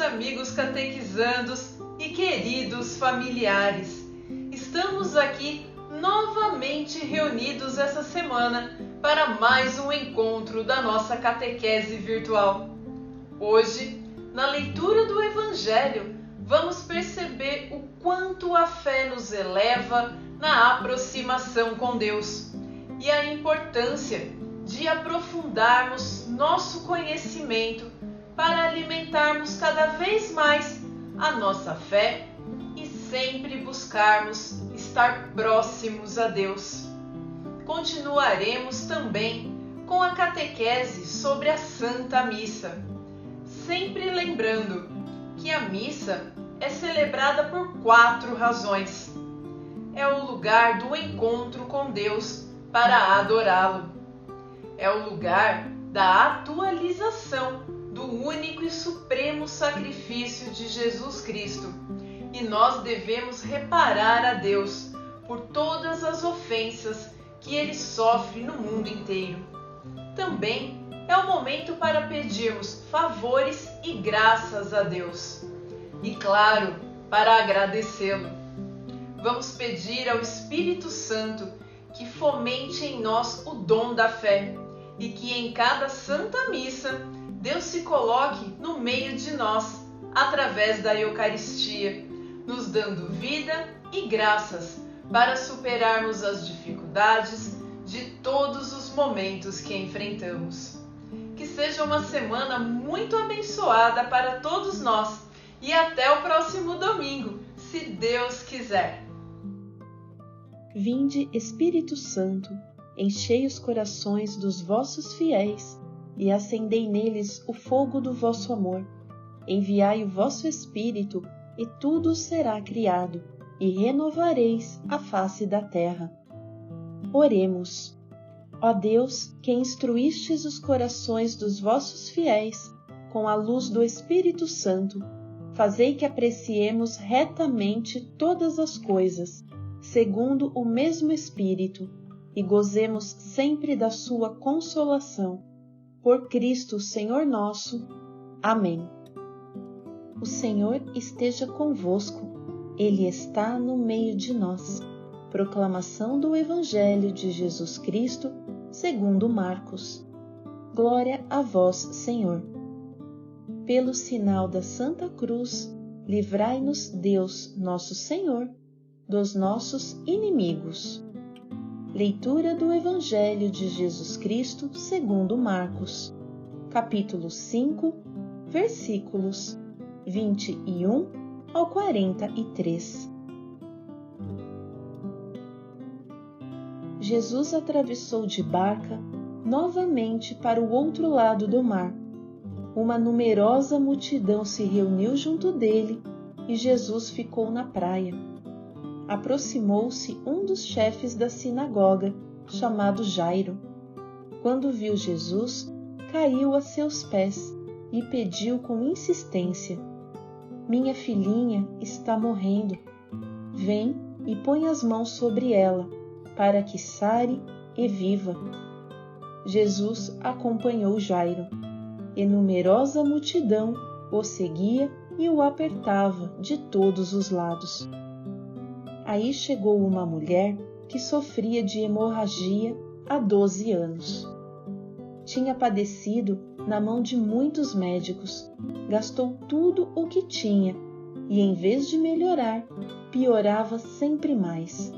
amigos catequizandos e queridos familiares. Estamos aqui novamente reunidos essa semana para mais um encontro da nossa catequese virtual. Hoje, na leitura do Evangelho, vamos perceber o quanto a fé nos eleva na aproximação com Deus e a importância de aprofundarmos nosso conhecimento para alimentarmos cada vez mais a nossa fé e sempre buscarmos estar próximos a Deus. Continuaremos também com a catequese sobre a Santa Missa, sempre lembrando que a missa é celebrada por 4 razões. É o lugar do encontro com Deus para adorá-lo. É o lugar da atualização do único e supremo sacrifício de Jesus Cristo. E nós devemos reparar a Deus por todas as ofensas que ele sofre no mundo inteiro. Também é o momento para pedirmos favores e graças a Deus. E claro, para agradecê-lo. Vamos pedir ao Espírito Santo que fomente em nós o dom da fé e que em cada Santa Missa Deus se coloque no meio de nós através da Eucaristia, nos dando vida e graças para superarmos as dificuldades de todos os momentos que enfrentamos. Que seja uma semana muito abençoada para todos nós e até o próximo domingo, se Deus quiser. Vinde, Espírito Santo, enchei os corações dos vossos fiéis e acendei neles o fogo do vosso amor. Enviai o vosso Espírito e tudo será criado, e renovareis a face da terra. Oremos. Ó Deus, que instruístes os corações dos vossos fiéis com a luz do Espírito Santo, fazei que apreciemos retamente todas as coisas, segundo o mesmo Espírito, e gozemos sempre da sua consolação. Por Cristo, Senhor nosso. Amém. O Senhor esteja convosco. Ele está no meio de nós. Proclamação do Evangelho de Jesus Cristo, segundo Marcos. Glória a vós, Senhor. Pelo sinal da Santa Cruz, livrai-nos Deus, nosso Senhor, dos nossos inimigos. Leitura do Evangelho de Jesus Cristo, segundo Marcos, capítulo 5, versículos 21 ao 43. Jesus atravessou de barca novamente para o outro lado do mar. Uma numerosa multidão se reuniu junto dele e Jesus ficou na praia. Aproximou-se um dos chefes da sinagoga, chamado Jairo. Quando viu Jesus, caiu a seus pés e pediu com insistência: Minha filhinha está morrendo. Vem e põe as mãos sobre ela, para que sare e viva. Jesus acompanhou Jairo, e numerosa multidão o seguia e o apertava de todos os lados. Aí chegou uma mulher que sofria de hemorragia há 12 anos. Tinha padecido na mão de muitos médicos, gastou tudo o que tinha e, em vez de melhorar, piorava sempre mais.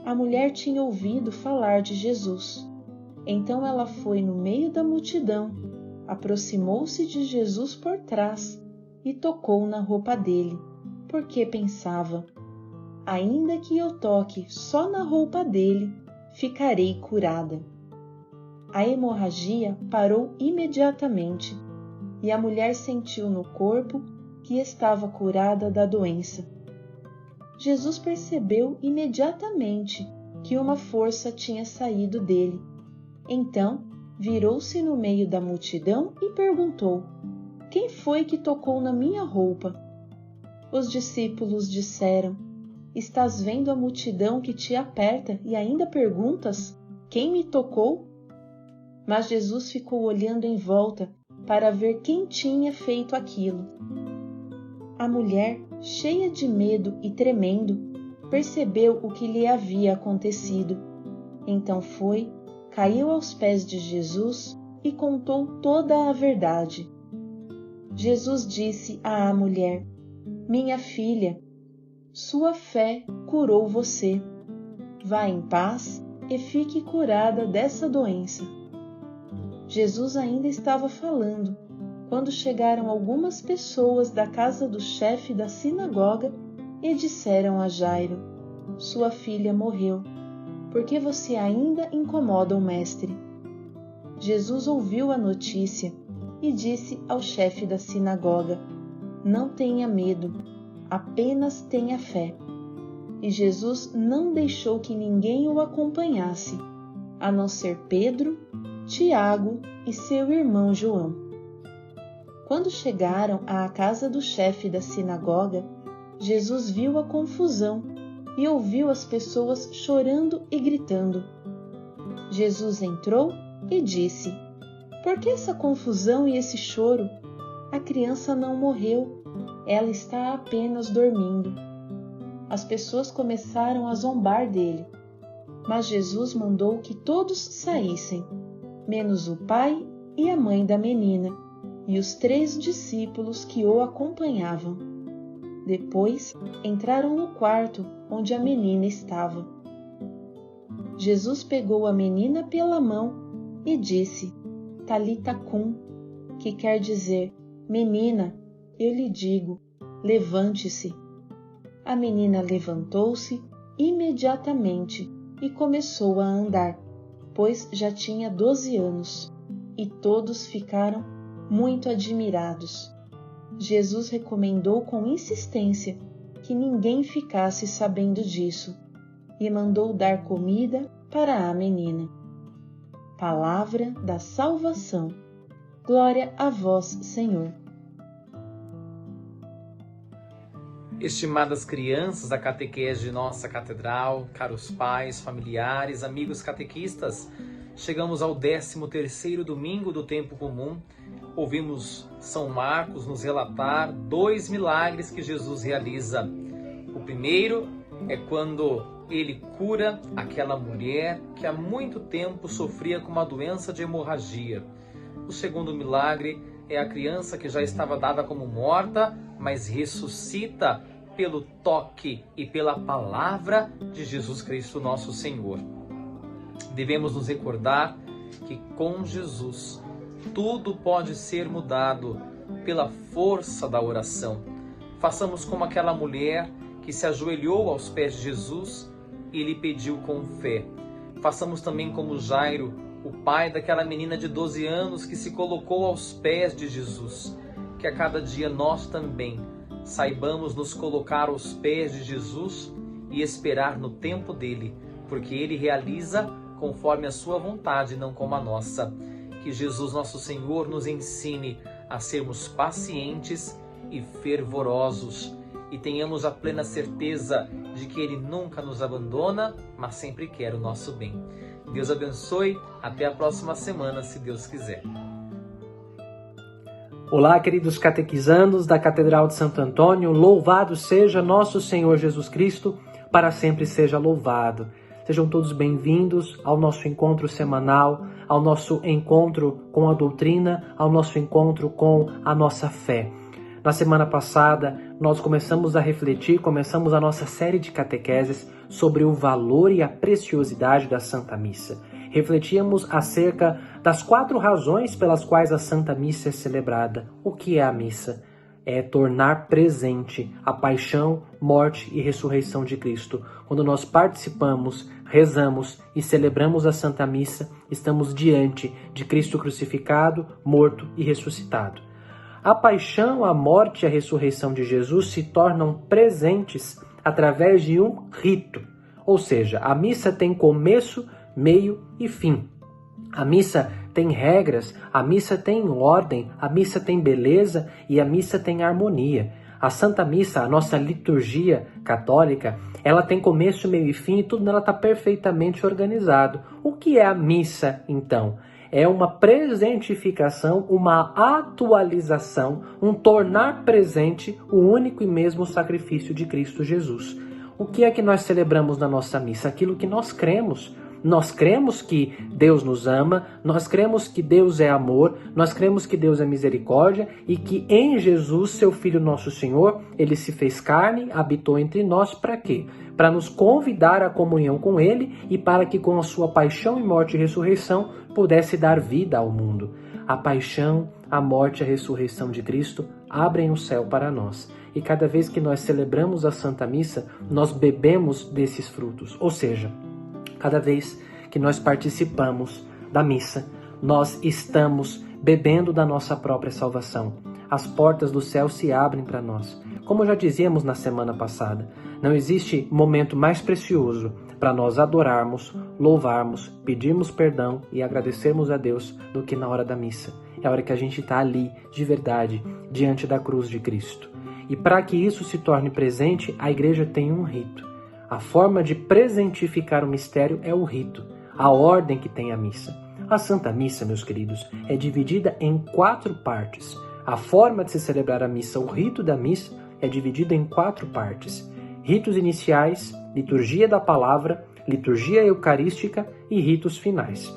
A mulher tinha ouvido falar de Jesus. Então ela foi no meio da multidão, aproximou-se de Jesus por trás e tocou na roupa dele, porque pensava: ainda que eu toque só na roupa dele, ficarei curada. A hemorragia parou imediatamente e a mulher sentiu no corpo que estava curada da doença. Jesus percebeu imediatamente que uma força tinha saído dele. Então, virou-se no meio da multidão e perguntou: Quem foi que tocou na minha roupa? Os discípulos disseram: Estás vendo a multidão que te aperta e ainda perguntas: Quem me tocou? Mas Jesus ficou olhando em volta para ver quem tinha feito aquilo. A mulher, cheia de medo e tremendo, percebeu o que lhe havia acontecido. Então foi, caiu aos pés de Jesus e contou toda a verdade. Jesus disse à mulher: Minha filha, sua fé curou você. Vá em paz e fique curada dessa doença. Jesus ainda estava falando, quando chegaram algumas pessoas da casa do chefe da sinagoga e disseram a Jairo: Sua filha morreu, porque você ainda incomoda o mestre. Jesus ouviu a notícia e disse ao chefe da sinagoga: Não tenha medo, apenas tenha fé. E Jesus não deixou que ninguém o acompanhasse, a não ser Pedro, Tiago e seu irmão João. Quando chegaram à casa do chefe da sinagoga, Jesus viu a confusão e ouviu as pessoas chorando e gritando. Jesus entrou e disse: Por que essa confusão e esse choro? A criança não morreu, ela está apenas dormindo. As pessoas começaram a zombar dele, mas Jesus mandou que todos saíssem, menos o pai e a mãe da menina, e os 3 discípulos que o acompanhavam. Depois entraram no quarto onde a menina estava. Jesus pegou a menina pela mão e disse: Talita cum, que quer dizer: Menina, eu lhe digo, levante-se. A menina levantou-se imediatamente e começou a andar, pois já tinha 12 anos, e todos ficaram muito admirados. Jesus recomendou com insistência que ninguém ficasse sabendo disso e mandou dar comida para a menina. Palavra da salvação. Glória a vós, Senhor. Estimadas crianças da catequese de nossa catedral, caros pais, familiares, amigos catequistas, chegamos ao 13º domingo do tempo comum. Ouvimos São Marcos nos relatar 2 milagres que Jesus realiza. O primeiro é quando ele cura aquela mulher que há muito tempo sofria com uma doença de hemorragia. O segundo milagre é a criança que já estava dada como morta, mas ressuscita pelo toque e pela palavra de Jesus Cristo, nosso Senhor. Devemos nos recordar que com Jesus tudo pode ser mudado pela força da oração. Façamos como aquela mulher que se ajoelhou aos pés de Jesus e lhe pediu com fé. Façamos também como Jairo, o pai daquela menina de 12 anos que se colocou aos pés de Jesus. Que a cada dia nós também saibamos nos colocar aos pés de Jesus e esperar no tempo dele, porque ele realiza conforme a sua vontade, não como a nossa. Que Jesus, nosso Senhor, nos ensine a sermos pacientes e fervorosos e tenhamos a plena certeza de que Ele nunca nos abandona, mas sempre quer o nosso bem. Deus abençoe. Até a próxima semana, se Deus quiser. Olá, queridos catequizandos da Catedral de Santo Antônio. Louvado seja nosso Senhor Jesus Cristo, para sempre seja louvado. Sejam todos bem-vindos ao nosso encontro semanal, ao nosso encontro com a doutrina, ao nosso encontro com a nossa fé. Na semana passada, nós começamos a nossa série de catequeses sobre o valor e a preciosidade da Santa Missa. Refletíamos acerca das 4 razões pelas quais a Santa Missa é celebrada. O que é a missa? É tornar presente a paixão, morte e ressurreição de Cristo. Quando nós participamos, rezamos e celebramos a Santa Missa, estamos diante de Cristo crucificado, morto e ressuscitado. A paixão, a morte e a ressurreição de Jesus se tornam presentes através de um rito. Ou seja, a missa tem começo, meio e fim. A missa tem regras, a missa tem ordem, a missa tem beleza e a missa tem harmonia. A Santa Missa, a nossa liturgia católica, ela tem começo, meio e fim e tudo nela está perfeitamente organizado. O que é a missa, então? é uma presentificação, uma atualização, um tornar presente o único e mesmo sacrifício de Cristo Jesus. O que é que nós celebramos na nossa missa? Aquilo que nós cremos. Nós cremos que Deus nos ama, nós cremos que Deus é amor, nós cremos que Deus é misericórdia e que em Jesus, seu Filho nosso Senhor, ele se fez carne, habitou entre nós para quê? Para nos convidar à comunhão com ele e para que com a sua paixão e morte e ressurreição pudesse dar vida ao mundo. A paixão, a morte e a ressurreição de Cristo abrem o céu para nós. E cada vez que nós celebramos a Santa Missa, nós bebemos desses frutos. Ou seja, cada vez que nós participamos da missa, nós estamos bebendo da nossa própria salvação. As portas do céu se abrem para nós. Como já dizíamos na semana passada, não existe momento mais precioso para nós adorarmos, louvarmos, pedirmos perdão e agradecermos a Deus do que na hora da missa. É a hora que a gente está ali, de verdade, diante da cruz de Cristo. E para que isso se torne presente, a igreja tem um rito. A forma de presentificar o mistério é o rito, a ordem que tem a missa. A Santa Missa, meus queridos, é dividida em 4 partes. A forma de se celebrar a missa, o rito da missa, é dividido em 4 partes. Ritos iniciais, liturgia da palavra, liturgia eucarística e ritos finais.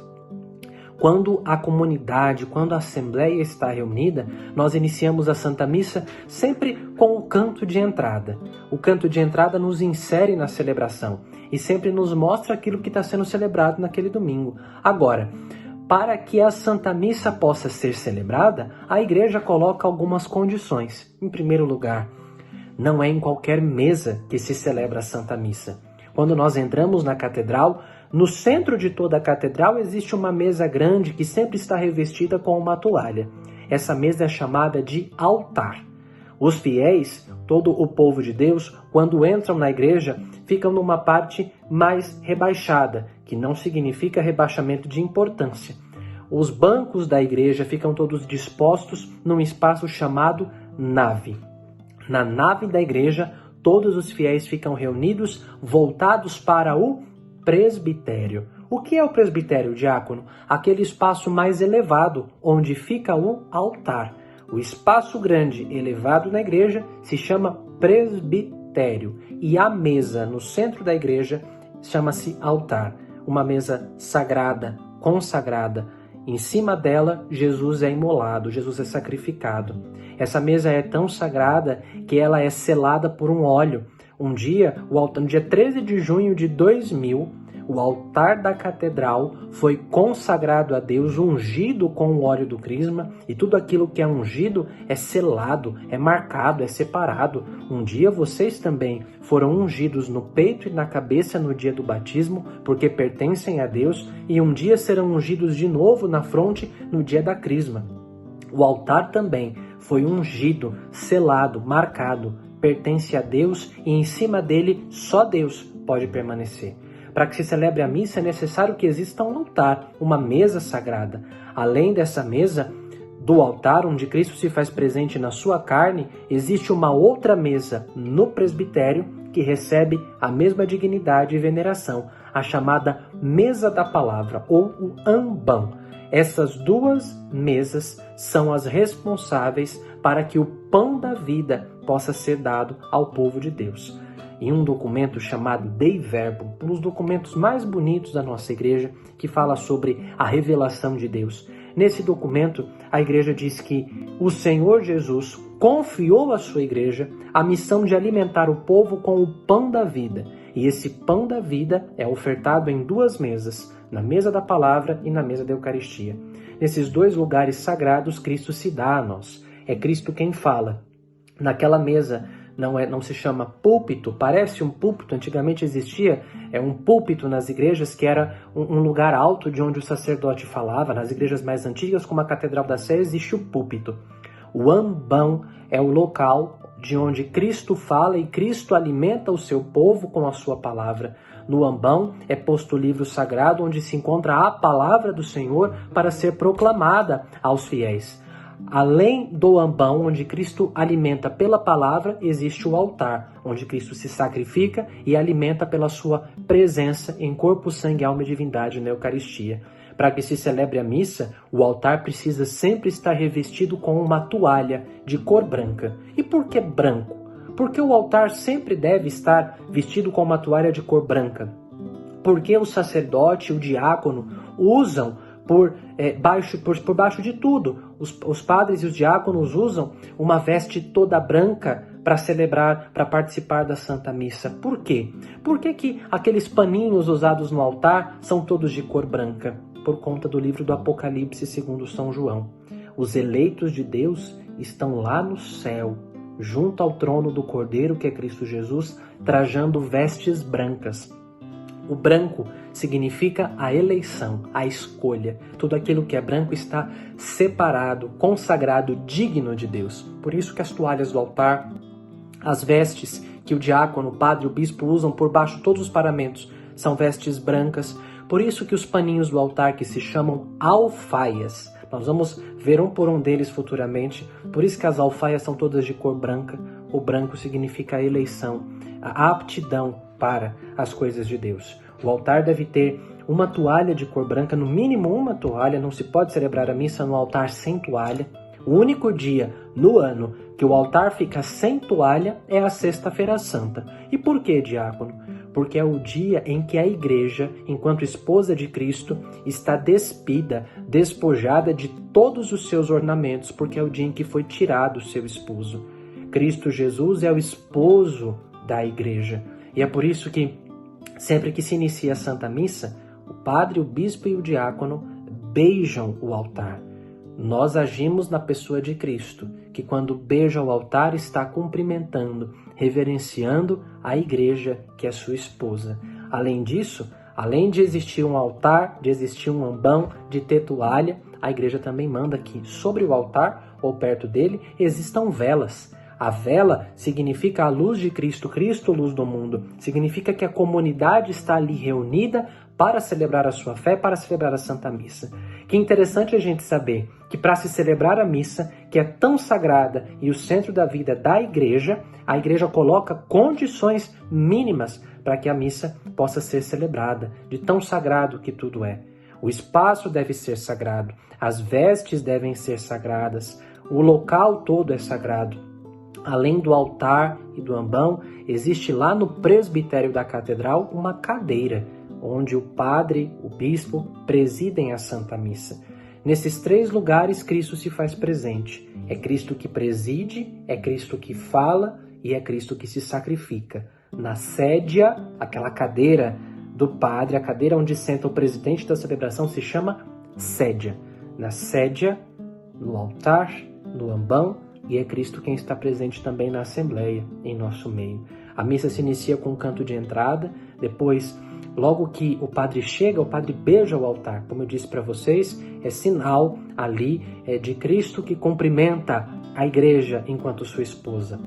Quando a comunidade, quando a assembleia está reunida, nós iniciamos a Santa Missa sempre com o canto de entrada. O canto de entrada nos insere na celebração e sempre nos mostra aquilo que está sendo celebrado naquele domingo. Agora, para que a Santa Missa possa ser celebrada, a igreja coloca algumas condições. Em primeiro lugar, não é em qualquer mesa que se celebra a Santa Missa. Quando nós entramos na catedral, no centro de toda a catedral existe uma mesa grande que sempre está revestida com uma toalha. Essa mesa é chamada de altar. Os fiéis, todo o povo de Deus, quando entram na igreja, ficam numa parte mais rebaixada, que não significa rebaixamento de importância. Os bancos da igreja ficam todos dispostos num espaço chamado nave. Na nave da igreja, todos os fiéis ficam reunidos, voltados para o presbitério. O que é o presbitério, diácono? Aquele espaço mais elevado, onde fica o altar. O espaço grande elevado na igreja se chama presbitério. E a mesa no centro da igreja chama-se altar. Uma mesa sagrada, consagrada. Em cima dela, Jesus é imolado, Jesus é sacrificado. Essa mesa é tão sagrada que ela é selada por um óleo. No dia 13 de junho de 2000, o altar da catedral foi consagrado a Deus, ungido com o óleo do crisma, e tudo aquilo que é ungido é selado, é marcado, é separado. Um dia vocês também foram ungidos no peito e na cabeça no dia do batismo, porque pertencem a Deus, e um dia serão ungidos de novo na fronte no dia da crisma. O altar também foi ungido, selado, marcado, pertence a Deus e em cima dele só Deus pode permanecer. Para que se celebre a missa é necessário que exista um altar, uma mesa sagrada. Além dessa mesa, do altar onde Cristo se faz presente na sua carne, existe uma outra mesa no presbitério que recebe a mesma dignidade e veneração, a chamada mesa da palavra ou o ambão. Essas 2 mesas são as responsáveis para que o pão da vida possa ser dado ao povo de Deus. Em um documento chamado Dei Verbum, um dos documentos mais bonitos da nossa igreja, que fala sobre a revelação de Deus. Nesse documento, a igreja diz que o Senhor Jesus confiou à sua igreja a missão de alimentar o povo com o pão da vida. E esse pão da vida é ofertado em 2 mesas, na mesa da palavra e na mesa da Eucaristia. Nesses 2 lugares sagrados, Cristo se dá a nós. É Cristo quem fala. Naquela mesa não se chama púlpito, parece um púlpito. Antigamente existia um púlpito nas igrejas, que era um lugar alto de onde o sacerdote falava. Nas igrejas mais antigas, como a Catedral da Sé, existe o púlpito. O ambão é o local de onde Cristo fala e Cristo alimenta o seu povo com a sua palavra. No ambão é posto o livro sagrado onde se encontra a palavra do Senhor para ser proclamada aos fiéis. Além do ambão, onde Cristo alimenta pela palavra, existe o altar, onde Cristo se sacrifica e alimenta pela sua presença em corpo, sangue, alma e divindade na Eucaristia. Para que se celebre a missa, o altar precisa sempre estar revestido com uma toalha de cor branca. E por que branco? Porque o altar sempre deve estar vestido com uma toalha de cor branca. Porque o sacerdote e o diácono usam por baixo de tudo. Os padres e os diáconos usam uma veste toda branca para celebrar, para participar da Santa Missa. Por quê? Por que aqueles paninhos usados no altar são todos de cor branca? Por conta do livro do Apocalipse segundo São João. Os eleitos de Deus estão lá no céu, junto ao trono do Cordeiro, que é Cristo Jesus, trajando vestes brancas. O branco significa a eleição, a escolha. Tudo aquilo que é branco está separado, consagrado, digno de Deus. Por isso que as toalhas do altar, as vestes que o diácono, o padre e o bispo usam por baixo de todos os paramentos, são vestes brancas. Por isso que os paninhos do altar, que se chamam alfaias, nós vamos ver um por um deles futuramente. Por isso que as alfaias são todas de cor branca. O branco significa a eleição, a aptidão para as coisas de Deus. O altar deve ter uma toalha de cor branca, no mínimo uma toalha. Não se pode celebrar a missa no altar sem toalha. O único dia no ano que o altar fica sem toalha é a Sexta-feira Santa. E por que, diácono? Porque é o dia em que a Igreja, enquanto esposa de Cristo, está despida, despojada de todos os seus ornamentos, porque é o dia em que foi tirado o seu esposo. Cristo Jesus é o esposo da Igreja. E é por isso que, sempre que se inicia a Santa Missa, o padre, o bispo e o diácono beijam o altar. Nós agimos na pessoa de Cristo, que quando beija o altar está cumprimentando, reverenciando a Igreja, que é sua esposa. Além disso, além de existir um altar, de existir um ambão, de ter toalha, a Igreja também manda que sobre o altar, ou perto dele, existam velas. A vela significa a luz de Cristo, Cristo, luz do mundo. Significa que a comunidade está ali reunida para celebrar a sua fé, para celebrar a Santa Missa. Que interessante a gente saber que para se celebrar a missa, que é tão sagrada e o centro da vida da Igreja, a Igreja coloca condições mínimas para que a missa possa ser celebrada, de tão sagrado que tudo é. O espaço deve ser sagrado, as vestes devem ser sagradas, o local todo é sagrado. Além do altar e do ambão, existe lá no presbitério da catedral uma cadeira, onde o padre, o bispo, presidem a Santa Missa. Nesses 3 lugares, Cristo se faz presente. É Cristo que preside, é Cristo que fala e é Cristo que se sacrifica. Na sédia, aquela cadeira do padre, a cadeira onde senta o presidente da celebração, se chama sédia. Na sédia, no altar, no ambão, e é Cristo quem está presente também na Assembleia, em nosso meio. A missa se inicia com um canto de entrada, depois, logo que o padre chega, o padre beija o altar. Como eu disse para vocês, é sinal ali de Cristo que cumprimenta a Igreja enquanto sua esposa.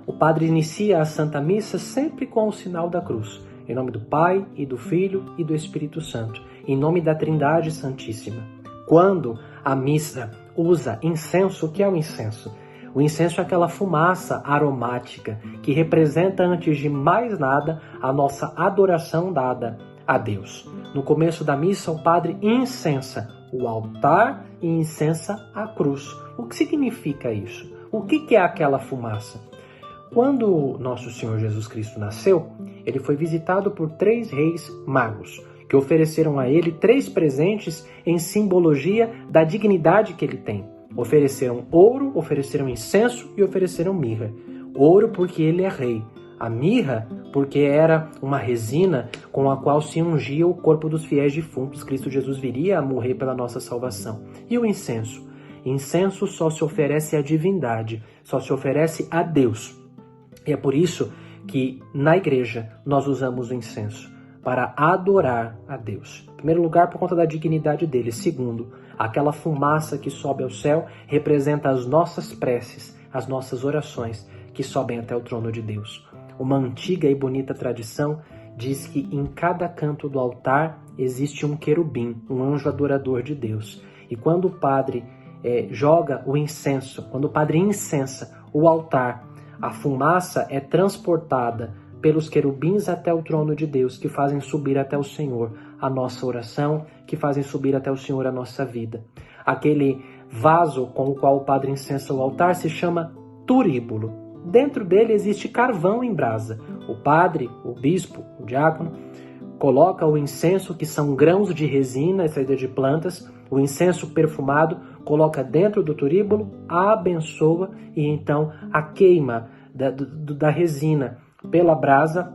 O padre inicia a Santa Missa sempre com o sinal da cruz, em nome do Pai, e do Filho, e do Espírito Santo, em nome da Trindade Santíssima. Quando a missa usa incenso, o que é o incenso? O incenso é aquela fumaça aromática que representa, antes de mais nada, a nossa adoração dada a Deus. No começo da missa, o padre incensa o altar e incensa a cruz. O que significa isso? O que é aquela fumaça? Quando nosso Senhor Jesus Cristo nasceu, ele foi visitado por 3 reis magos, que ofereceram a ele 3 presentes em simbologia da dignidade que ele tem. Ofereceram ouro, ofereceram incenso e ofereceram mirra. Ouro porque ele é rei. A mirra porque era uma resina com a qual se ungia o corpo dos fiéis defuntos. Cristo Jesus viria a morrer pela nossa salvação. E o incenso? Incenso só se oferece à divindade, só se oferece a Deus. E é por isso que na igreja nós usamos o incenso, para adorar a Deus. Em primeiro lugar, por conta da dignidade dele. Segundo, aquela fumaça que sobe ao céu representa as nossas preces, as nossas orações que sobem até o trono de Deus. Uma antiga e bonita tradição diz que em cada canto do altar existe um querubim, um anjo adorador de Deus. E quando o padre joga o incenso, quando o padre incensa o altar, a fumaça é transportada pelos querubins até o trono de Deus, que fazem subir até o Senhor a nossa oração, que fazem subir até o Senhor a nossa vida. Aquele vaso com o qual o padre incensa o altar se chama turíbulo. Dentro dele existe carvão em brasa. O padre, o bispo, o diácono, coloca o incenso, que são grãos de resina extraída de plantas, o incenso perfumado, coloca dentro do turíbulo, abençoa e então a queima da resina pela brasa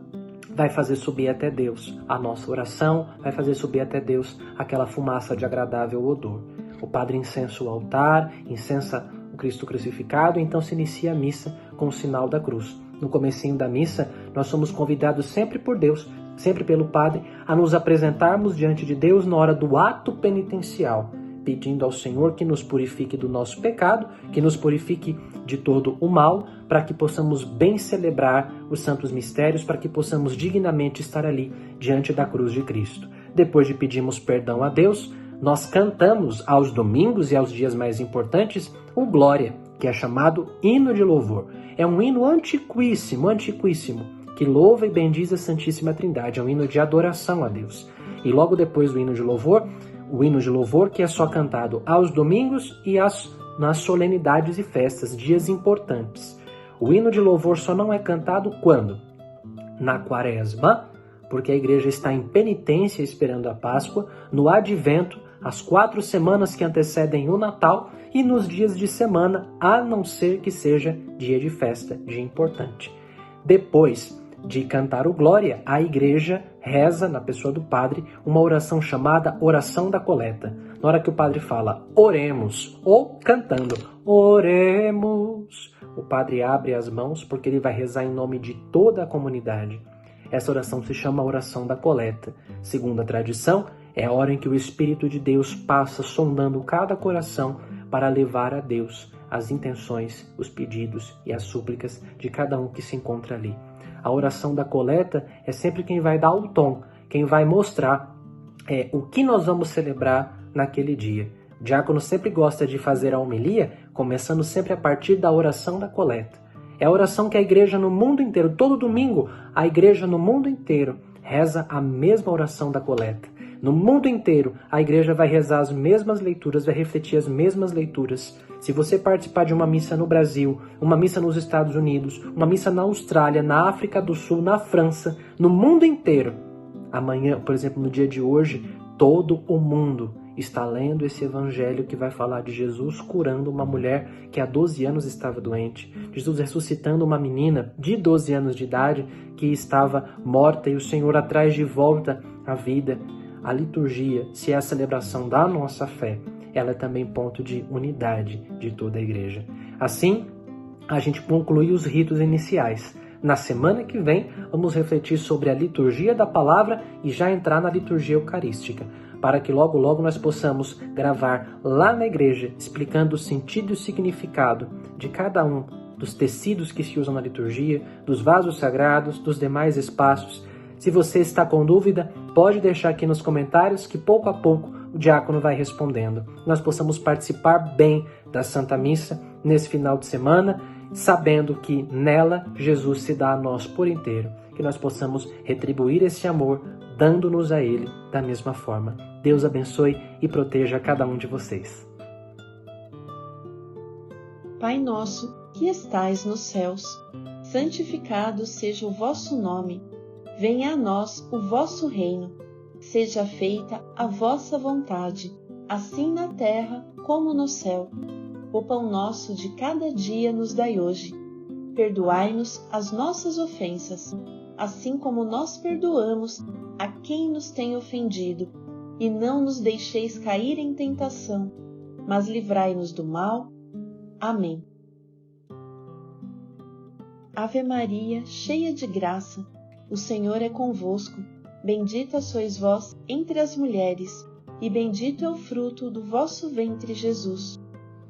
vai fazer subir até Deus a nossa oração, vai fazer subir até Deus aquela fumaça de agradável odor. O padre incensa o altar, incensa o Cristo crucificado, então se inicia a missa com o sinal da cruz. No comecinho da missa, nós somos convidados sempre por Deus, sempre pelo Padre, a nos apresentarmos diante de Deus na hora do ato penitencial, pedindo ao Senhor que nos purifique do nosso pecado, que nos purifique de todo o mal, para que possamos bem celebrar os santos mistérios, para que possamos dignamente estar ali diante da cruz de Cristo. Depois de pedirmos perdão a Deus, nós cantamos aos domingos e aos dias mais importantes o Glória, que é chamado hino de louvor. É um hino antiquíssimo, que louva e bendiz a Santíssima Trindade. É um hino de adoração a Deus. E logo depois do hino de louvor, o hino de louvor que é só cantado aos domingos e nas solenidades e festas, dias importantes. O hino de louvor só não é cantado quando? Na Quaresma, porque a igreja está em penitência esperando a Páscoa, no Advento, as 4 semanas que antecedem o Natal e nos dias de semana, a não ser que seja dia de festa, dia importante. Depois de cantar o Glória, a igreja reza, na pessoa do padre, uma oração chamada Oração da Coleta. Na hora que o padre fala, oremos, ou cantando, oremos, o padre abre as mãos porque ele vai rezar em nome de toda a comunidade. Essa oração se chama Oração da Coleta. Segundo a tradição, é a hora em que o Espírito de Deus passa sondando cada coração para levar a Deus as intenções, os pedidos e as súplicas de cada um que se encontra ali. A oração da coleta é sempre quem vai dar o tom, quem vai mostrar o que nós vamos celebrar naquele dia. O diácono sempre gosta de fazer a homilia, começando sempre a partir da oração da coleta. É a oração que a igreja no mundo inteiro, todo domingo, a igreja no mundo inteiro reza a mesma oração da coleta. No mundo inteiro, a igreja vai rezar as mesmas leituras, vai refletir as mesmas leituras. Se você participar de uma missa no Brasil, uma missa nos Estados Unidos, uma missa na Austrália, na África do Sul, na França, no mundo inteiro, amanhã, por exemplo, no dia de hoje, todo o mundo está lendo esse evangelho que vai falar de Jesus curando uma mulher que há 12 anos estava doente, Jesus ressuscitando uma menina de 12 anos de idade que estava morta e o Senhor a traz de volta à vida. A liturgia, se é a celebração da nossa fé, ela é também ponto de unidade de toda a igreja. Assim, a gente conclui os ritos iniciais. Na semana que vem, vamos refletir sobre a liturgia da palavra e já entrar na liturgia eucarística, para que logo nós possamos gravar lá na igreja, explicando o sentido e o significado de cada um dos tecidos que se usam na liturgia, dos vasos sagrados, dos demais espaços. Se você está com dúvida, pode deixar aqui nos comentários que pouco a pouco o diácono vai respondendo. Nós possamos participar bem da Santa Missa nesse final de semana, sabendo que nela Jesus se dá a nós por inteiro. Que nós possamos retribuir esse amor, dando-nos a Ele da mesma forma. Deus abençoe e proteja cada um de vocês. Pai nosso, que estais nos céus, santificado seja o vosso nome. Venha a nós o vosso reino. Seja feita a vossa vontade, assim na terra como no céu. O pão nosso de cada dia nos dai hoje. Perdoai-nos as nossas ofensas, assim como nós perdoamos a quem nos tem ofendido. E não nos deixeis cair em tentação, mas livrai-nos do mal. Amém. Ave Maria, cheia de graça, o Senhor é convosco. Bendita sois vós entre as mulheres, e bendito é o fruto do vosso ventre, Jesus.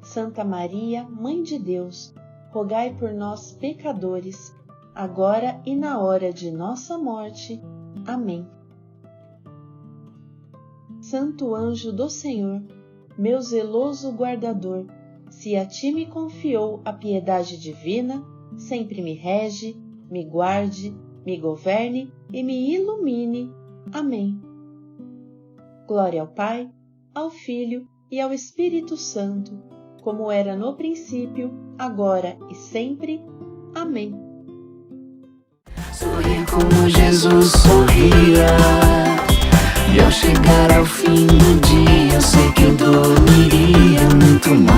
Santa Maria, Mãe de Deus, rogai por nós, pecadores, agora e na hora de nossa morte. Amém. Santo anjo do Senhor, meu zeloso guardador, se a ti me confiou a piedade divina, sempre me rege, me guarde, me governe e me ilumine. Amém. Glória ao Pai, ao Filho e ao Espírito Santo, como era no princípio, agora e sempre. Amém. Sorri como Jesus sorria, e ao chegar ao fim do dia, eu sei que eu dormiria muito mais.